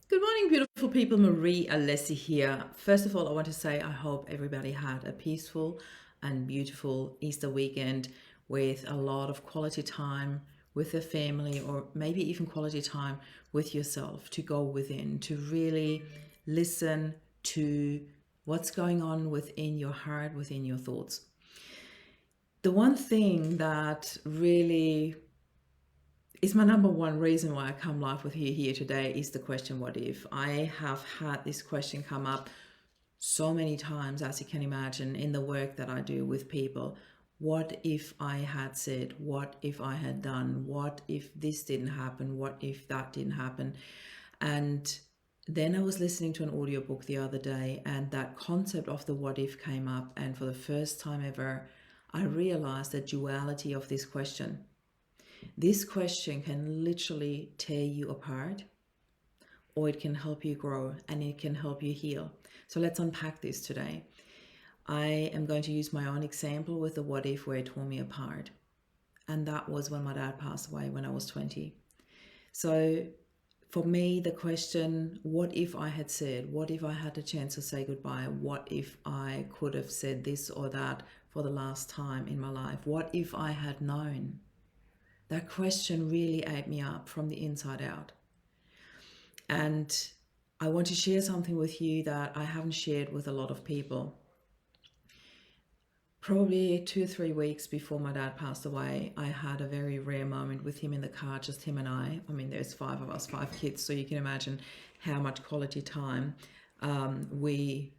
Good morning, beautiful people. Marie Alessi here. First of all, I want to say I hope everybody had a peaceful and beautiful Easter weekend with a lot of quality time with the family, or maybe even quality time with yourself to go within, to really listen to what's going on within your heart, within your thoughts. The one thing that really is my number one reason why I come live with you here today is the question, what if? I have had this question come up so many times, as you can imagine, in the work that I do with people. What if I had said? What if I had done? What if this didn't happen? What if that didn't happen? And then I was listening to an audiobook the other day, and that concept of the what if came up. And for the first time ever, I realized the duality of this question. This question can literally tear you apart, or it can help you grow and it can help you heal. So let's unpack this today. I am going to use my own example with the what if, where it tore me apart. And that was when my dad passed away when I was 20. So for me, the question, what if I had said, what if I had the chance to say goodbye? What if I could have said this or that for the last time in my life? What if I had known? That question really ate me up from the inside out. And I want to share something with you that I haven't shared with a lot of people. Probably 2 or 3 weeks before my dad passed away, I had a very rare moment with him in the car, just him and I. I mean, there's 5 of us, 5 kids, so you can imagine how much quality time we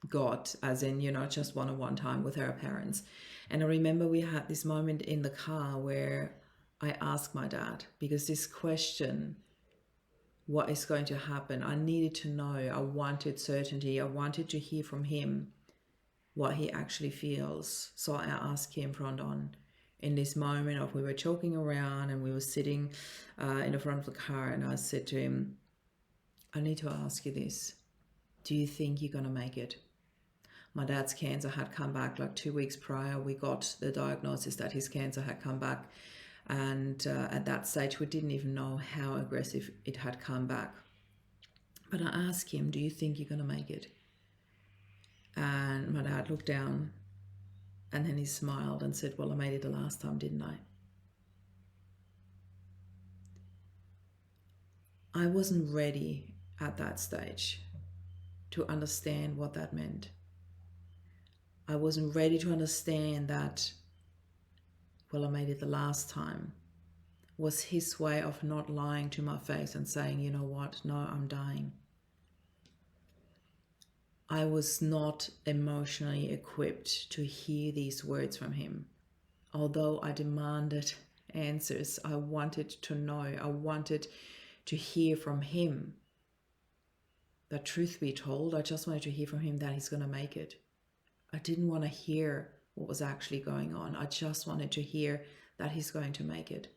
got, as in, just one-on-one time with our parents. And I remember we had this moment in the car where I asked my dad, because this question, what is going to happen, I needed to know. I wanted certainty. I wanted to hear from him what he actually feels. So I asked him front on in this moment of, we were joking around and we were sitting in the front of the car, and I said to him, I need to ask you this. Do you think you're going to make it? My dad's cancer had come back like 2 weeks prior. We got the diagnosis that his cancer had come back. And at that stage, we didn't even know how aggressive it had come back. But I asked him, do you think you're going to make it? And my dad looked down and then he smiled and said, well, I made it the last time, didn't I? I wasn't ready at that stage to understand what that meant. I wasn't ready to understand that, well, I made it the last time, was his way of not lying to my face and saying, you know what, no, I'm dying. I was not emotionally equipped to hear these words from him. Although I demanded answers, I wanted to know, I wanted to hear from him. But truth be told, I just wanted to hear from him that he's going to make it. I didn't want to hear what was actually going on. I just wanted to hear that he's going to make it.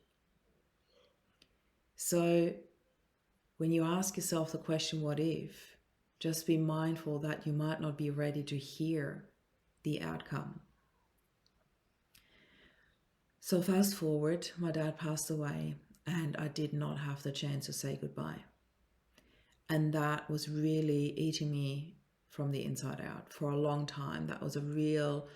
So when you ask yourself the question, what if? Just be mindful that you might not be ready to hear the outcome. So fast forward, my dad passed away and I did not have the chance to say goodbye. And that was really eating me from the inside out for a long time. That was a real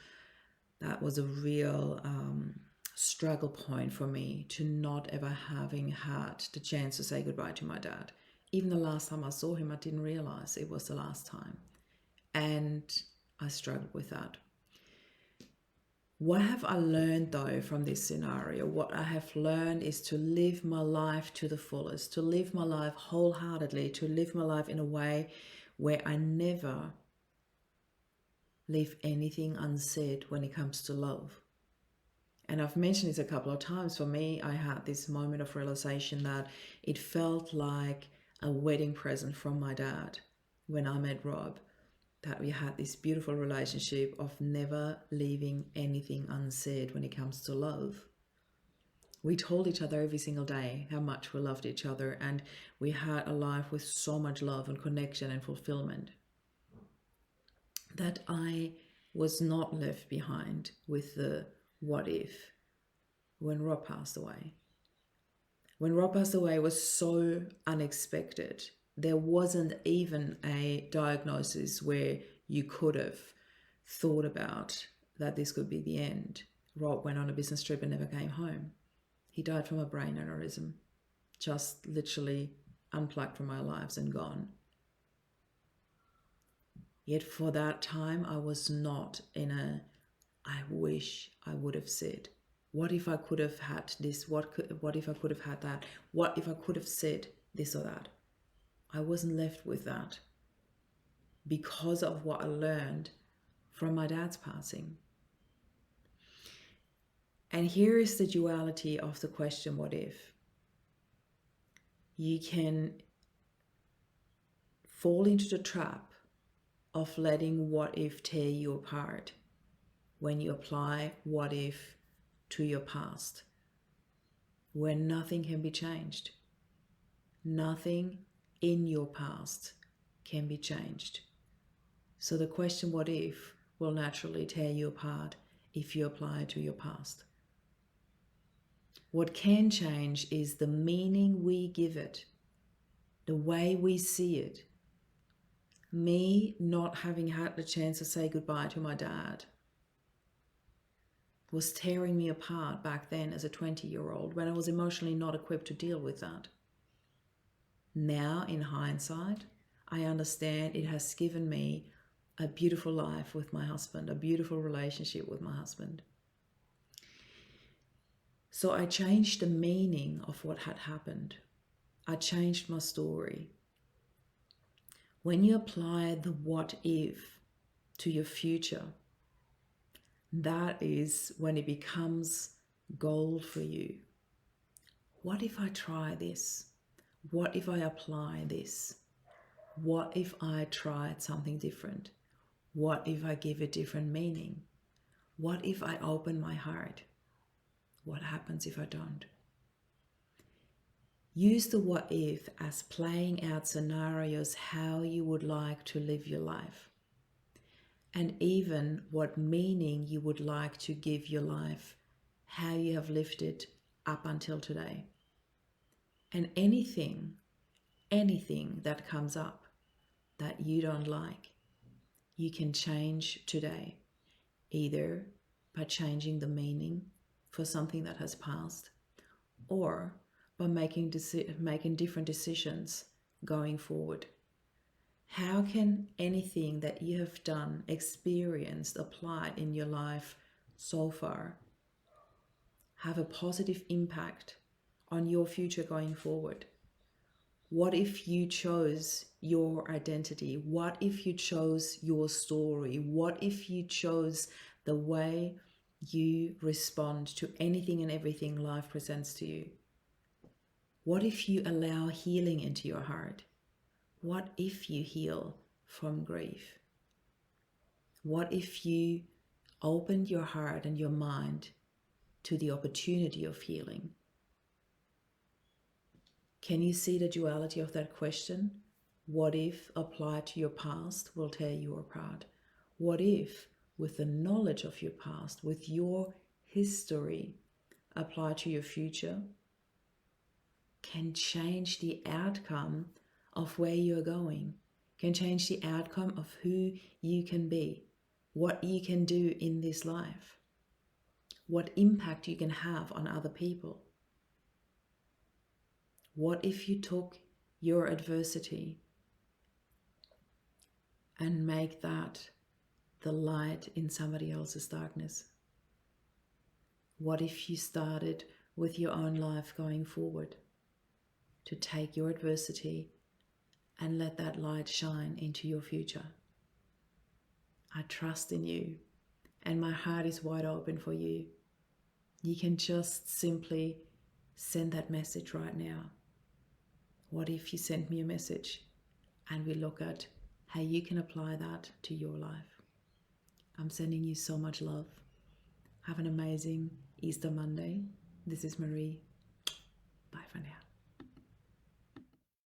struggle point for me, to not ever having had the chance to say goodbye to my dad. Even the last time I saw him, I didn't realize it was the last time. And I struggled with that. What have I learned though from this scenario? What I have learned is to live my life to the fullest, to live my life wholeheartedly, to live my life in a way where I never leave anything unsaid when it comes to love. And I've mentioned this a couple of times. For me, I had this moment of realization that it felt like a wedding present from my dad when I met Rob, that we had this beautiful relationship of never leaving anything unsaid when it comes to love. We told each other every single day how much we loved each other, and we had a life with so much love and connection and fulfillment that I was not left behind with the what if when Rob passed away. When Rob passed away, it was so unexpected there wasn't even a diagnosis where you could have thought about that this could be the end. Rob went on a business trip and never came home. He died from a brain aneurysm, just literally unplugged from our lives and gone. Yet for that time, I was not in a, I wish I would have said. What if I could have had this? What if I could have had that? What if I could have said this or that? I wasn't left with that because of what I learned from my dad's passing. And here is the duality of the question, what if? You can fall into the trap of letting what if tear you apart when you apply what if to your past, when nothing can be changed. Nothing in your past can be changed. So the question what if will naturally tear you apart if you apply it to your past. What can change is the meaning we give it, the way we see it. Me not having had the chance to say goodbye to my dad was tearing me apart back then as a 20-year-old when I was emotionally not equipped to deal with that. Now, in hindsight, I understand it has given me a beautiful life with my husband, a beautiful relationship with my husband. So I changed the meaning of what had happened. I changed my story. When you apply the what if to your future, that is when it becomes gold for you. What if I try this? What if I apply this? What if I tried something different? What if I give it different meaning? What if I open my heart? What happens if I don't? Use the what if as playing out scenarios how you would like to live your life, and even what meaning you would like to give your life, how you have lived it up until today. And anything that comes up that you don't like, you can change today, either by changing the meaning for something that has passed, or by making different decisions going forward. How can anything that you have done, experienced, applied in your life so far have a positive impact on your future going forward? What if you chose your identity? What if you chose your story? What if you chose the way you respond to anything and everything life presents to you? What if you allow healing into your heart? What if you heal from grief? What if you opened your heart and your mind to the opportunity of healing? Can you see the duality of that question? What if applied to your past will tear you apart? What if, with the knowledge of your past, with your history applied to your future, can change the outcome of where you're going, can change the outcome of who you can be, what you can do in this life, what impact you can have on other people? What if you took your adversity and make that the light in somebody else's darkness? What if you started with your own life going forward to take your adversity and let that light shine into your future? I trust in you, and my heart is wide open for you. You can just simply send that message right now. What if you send me a message and we look at how you can apply that to your life? I'm sending you so much love. Have an amazing Easter Monday. This is Marie. Bye for now.